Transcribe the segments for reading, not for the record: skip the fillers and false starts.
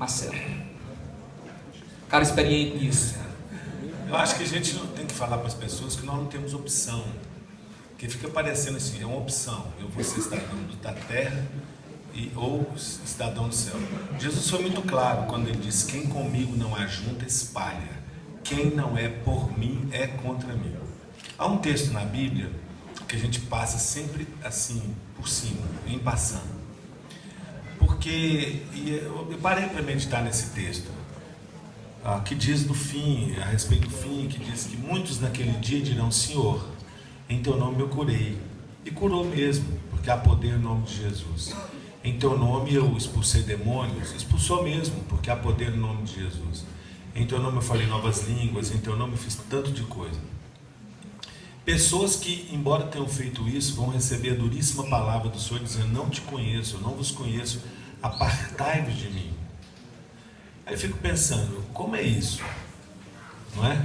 Marcelo, cara experiente nisso. Eu acho que a gente não tem que falar para as pessoas que nós não temos opção. Porque fica parecendo assim, é uma opção. Eu vou ser cidadão da terra ou cidadão do céu. Jesus foi muito claro quando ele disse: quem comigo não ajunta, espalha. Quem não é por mim, é contra mim. Há um texto na Bíblia que a gente passa sempre assim, por cima, em passando. Porque eu parei para meditar nesse texto, que diz do fim, a respeito do fim, que diz que muitos naquele dia dirão: Senhor, em teu nome eu curei. E curou mesmo, porque há poder no nome de Jesus. Em teu nome eu expulsei demônios, expulsou mesmo, porque há poder no nome de Jesus. Em teu nome eu falei novas línguas, em teu nome eu fiz tanto de coisa. Pessoas que, embora tenham feito isso, vão receber a duríssima palavra do Senhor dizendo: não te conheço, eu não vos conheço, apartai-vos de mim. Aí eu fico pensando, como é isso? Não é?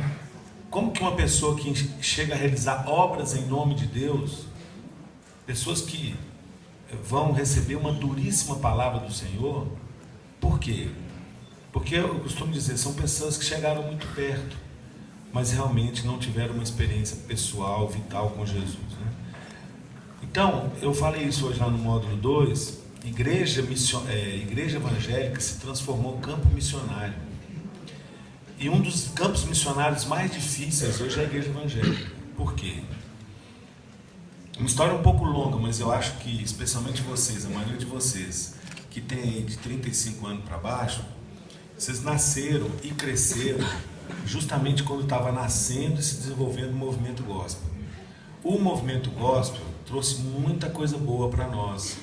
Como que uma pessoa que chega a realizar obras em nome de Deus, pessoas que vão receber uma duríssima palavra do Senhor, por quê? Porque eu costumo dizer, são pessoas que chegaram muito perto, mas realmente não tiveram uma experiência pessoal, vital com Jesus, né? Então, eu falei isso hoje lá no módulo 2, igreja evangélica se transformou em campo missionário. E um dos campos missionários mais difíceis hoje é a igreja evangélica. Por quê? Uma história um pouco longa, mas eu acho que, especialmente vocês, a maioria de vocês, que tem aí de 35 anos para baixo, vocês nasceram e cresceram justamente quando estava nascendo e se desenvolvendo o movimento gospel. O movimento gospel trouxe muita coisa boa para nós.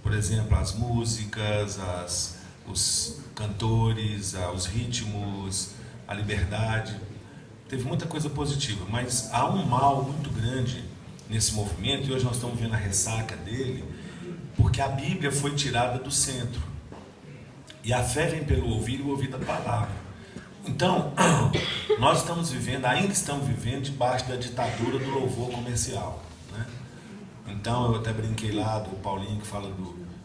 Por exemplo, as músicas, os cantores, os ritmos, a liberdade. Teve muita coisa positiva, mas há um mal muito grande nesse movimento, e hoje nós estamos vendo a ressaca dele, porque a Bíblia foi tirada do centro. E a fé vem pelo ouvir e o ouvir da palavra. Então, nós ainda estamos vivendo debaixo da ditadura do louvor comercial, né? Então, eu até brinquei lá do Paulinho que fala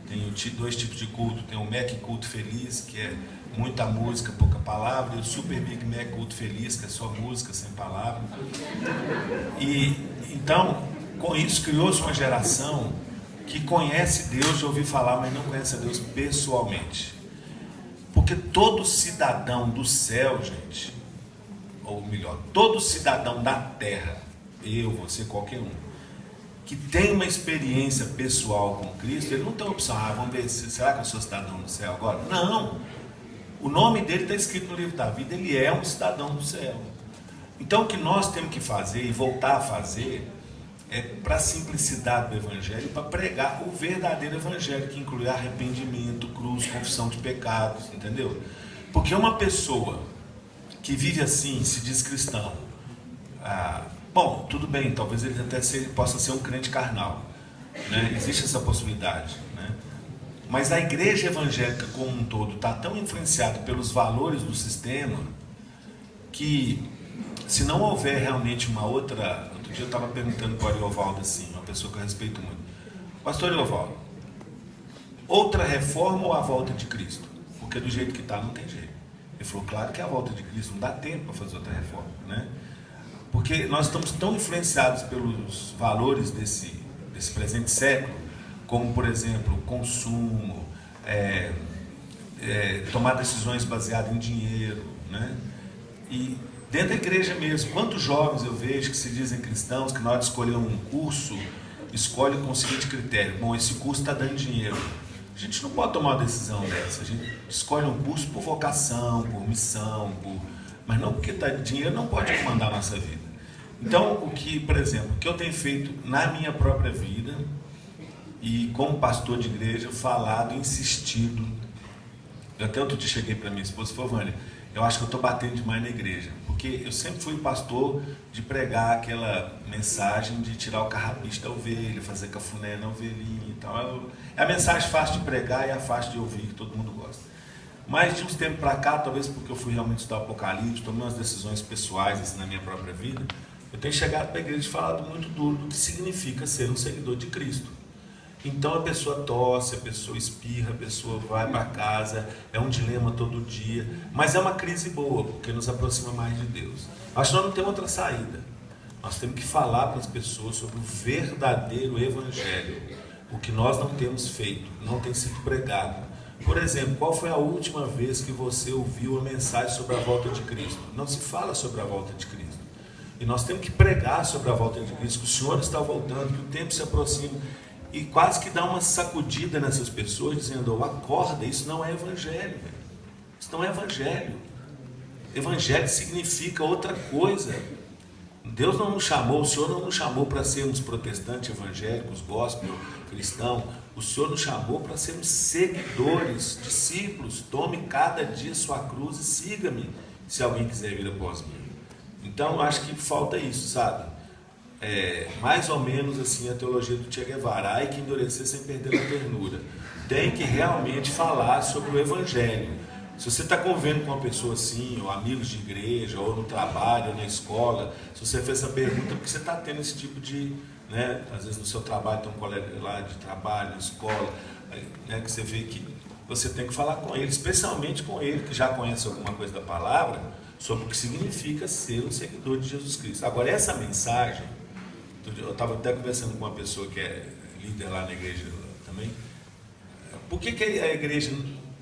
tem dois tipos de culto. Tem o Mac Culto Feliz, que é muita música, pouca palavra, e o Super Big Mac Culto Feliz, que é só música, sem palavra. E então, com isso criou-se uma geração que conhece Deus de ouvir falar, mas não conhece a Deus pessoalmente. Porque todo cidadão do céu, gente, ou melhor, todo cidadão da terra, eu, você, qualquer um, que tem uma experiência pessoal com Cristo, ele não tem opção: vamos ver, será que eu sou cidadão do céu agora? Não! O nome dele está escrito no livro da vida, ele é um cidadão do céu. Então o que nós temos que fazer e voltar a fazer é para a simplicidade do evangelho, para pregar o verdadeiro evangelho, que inclui arrependimento, cruz, confissão de pecados, entendeu? Porque uma pessoa que vive assim, se diz cristão, bom, tudo bem, talvez ele até possa ser um crente carnal, né? Existe essa possibilidade, né? Mas a igreja evangélica como um todo está tão influenciada pelos valores do sistema que, se não houver realmente uma outra... Outro dia eu estava perguntando para o Ariovaldo, assim, uma pessoa que eu respeito muito: Pastor Ariovaldo, outra reforma ou a volta de Cristo? Porque do jeito que está não tem jeito. Ele falou: claro que é a volta de Cristo, não dá tempo para fazer outra reforma, né? Porque nós estamos tão influenciados pelos valores desse presente século, como, por exemplo, consumo, tomar decisões baseadas em dinheiro, né? E dentro da igreja mesmo, quantos jovens eu vejo que se dizem cristãos, que na hora de escolher um curso, escolhe com o seguinte critério: bom, esse curso está dando dinheiro. A gente não pode tomar uma decisão dessa. A gente escolhe um curso por vocação, por missão, mas não porque dinheiro não pode comandar a nossa vida. Então, por exemplo, o que eu tenho feito na minha própria vida, e como pastor de igreja, falado, insistido. Eu até outro dia cheguei para minha esposa e falei: Vânia, eu acho que eu estou batendo demais na igreja, porque eu sempre fui pastor de pregar aquela mensagem de tirar o carrapicho da ovelha, fazer cafuné na ovelhinha e tal. É a mensagem fácil de pregar e a fácil de ouvir, que todo mundo gosta. Mas de uns tempos para cá, talvez porque eu fui realmente estudar o Apocalipse, tomei umas decisões pessoais assim, na minha própria vida, eu tenho chegado para a igreja e falado muito duro do que significa ser um seguidor de Cristo. Então a pessoa tosse, a pessoa espirra, a pessoa vai para casa, é um dilema todo dia, mas é uma crise boa, porque nos aproxima mais de Deus. Acho que nós não temos outra saída. Nós temos que falar para as pessoas sobre o verdadeiro evangelho, o que nós não temos feito, não tem sido pregado. Por exemplo, qual foi a última vez que você ouviu a mensagem sobre a volta de Cristo? Não se fala sobre a volta de Cristo. E nós temos que pregar sobre a volta de Cristo, que o Senhor está voltando, que o tempo se aproxima, e quase que dá uma sacudida nessas pessoas, dizendo: oh, acorda, isso não é evangelho, velho. Isso não é evangelho. Evangelho significa outra coisa. Deus não nos chamou, o Senhor não nos chamou para sermos protestantes, evangélicos, gospel, cristão. O Senhor nos chamou para sermos seguidores, discípulos. Tome cada dia sua cruz e siga-me, se alguém quiser vir após mim. Então, eu acho que falta isso, sabe? Mais ou menos assim a teologia do Che Guevara: ai que endurecer sem perder a ternura. Tem que realmente falar sobre o evangelho. Se você está convivendo com uma pessoa assim, ou amigos de igreja, ou no trabalho, ou na escola, se você fez essa pergunta, porque você está tendo esse tipo de, né, às vezes no seu trabalho tem um colega lá de trabalho, na escola, né, que você vê que você tem que falar com ele, especialmente com ele que já conhece alguma coisa da palavra, sobre o que significa ser um seguidor de Jesus Cristo. Agora, essa mensagem, eu estava até conversando com uma pessoa que é líder lá na igreja também. Por que a igreja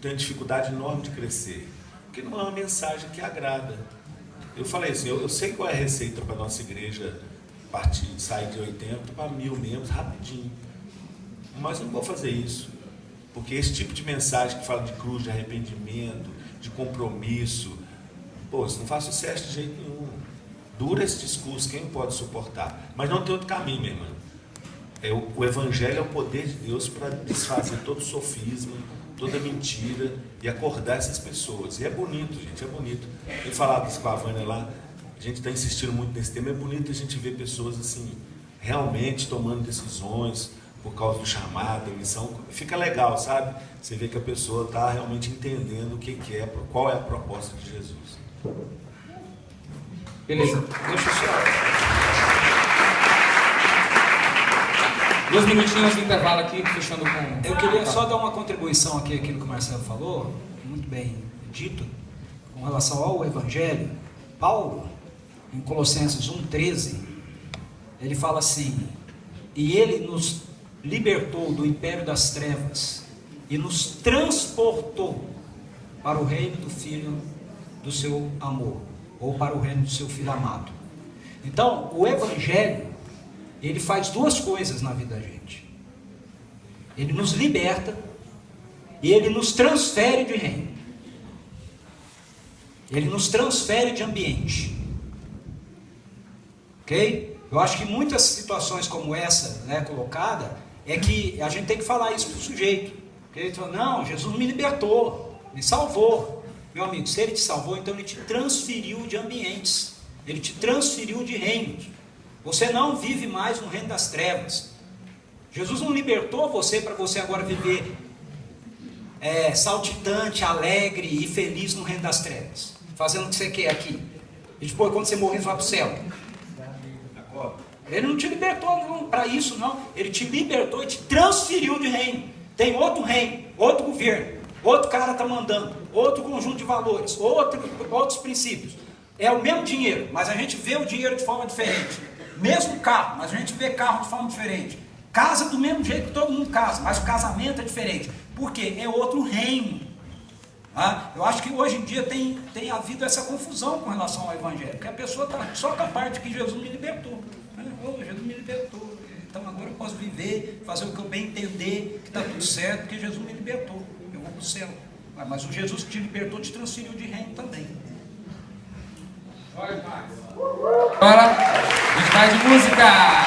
tem uma dificuldade enorme de crescer? Porque não é uma mensagem que agrada. Eu falei assim, eu sei qual é a receita para a nossa igreja sair de 80 para 1000 membros rapidinho, mas não vou fazer isso, porque esse tipo de mensagem que fala de cruz, de arrependimento, de compromisso, isso não faz sucesso de jeito nenhum. Dura esse discurso, quem pode suportar? Mas não tem outro caminho, minha irmã. O evangelho é o poder de Deus para desfazer todo sofisma, toda mentira e acordar essas pessoas. E é bonito, gente, é bonito. Eu falava isso com a Vânia lá, a gente está insistindo muito nesse tema. É bonito a gente ver pessoas assim, realmente tomando decisões por causa do chamado, da missão. Fica legal, sabe? Você vê que a pessoa está realmente entendendo o que é, qual é a proposta de Jesus. Beleza, deixa eu só... 2 minutinhos de intervalo aqui, fechando com... Eu queria só dar uma contribuição aqui, aquilo que o Marcelo falou, muito bem dito, com relação ao Evangelho. Paulo, em Colossenses 1,13, ele fala assim: e ele nos libertou do império das trevas e nos transportou para o reino do Filho do seu amor, ou para o reino do seu Filho amado. Então, o Evangelho, ele faz 2 coisas na vida da gente. Ele nos liberta e ele nos transfere de reino. Ele nos transfere de ambiente. Ok? Eu acho que muitas situações como essa, né, colocada, é que a gente tem que falar isso para o sujeito. Porque ele fala: não, Jesus me libertou, me salvou. Meu amigo, se ele te salvou, então ele te transferiu de ambientes. Ele te transferiu de reinos. Você não vive mais no reino das trevas. Jesus não libertou você para você agora viver saltitante, alegre e feliz no reino das trevas, fazendo o que você quer aqui. E depois, quando você morrer, você vai para o céu. Ele não te libertou para isso, não. Ele te libertou e te transferiu de reino. Tem outro reino, outro governo, outro cara está mandando, outro conjunto de valores, outros princípios. É o mesmo dinheiro, mas a gente vê o dinheiro de forma diferente. Mesmo carro, mas a gente vê carro de forma diferente. Casa do mesmo jeito que todo mundo casa, mas o casamento é diferente. Por quê? É outro reino. Eu acho que hoje em dia tem havido essa confusão com relação ao Evangelho, porque a pessoa está só com a parte que Jesus me libertou. Jesus me libertou, então agora eu posso viver, fazer o que eu bem entender, que está tudo certo, porque Jesus me libertou, eu vou para o céu. Mas o Jesus que te libertou te transferiu de reino também. Agora, a gente vai de música.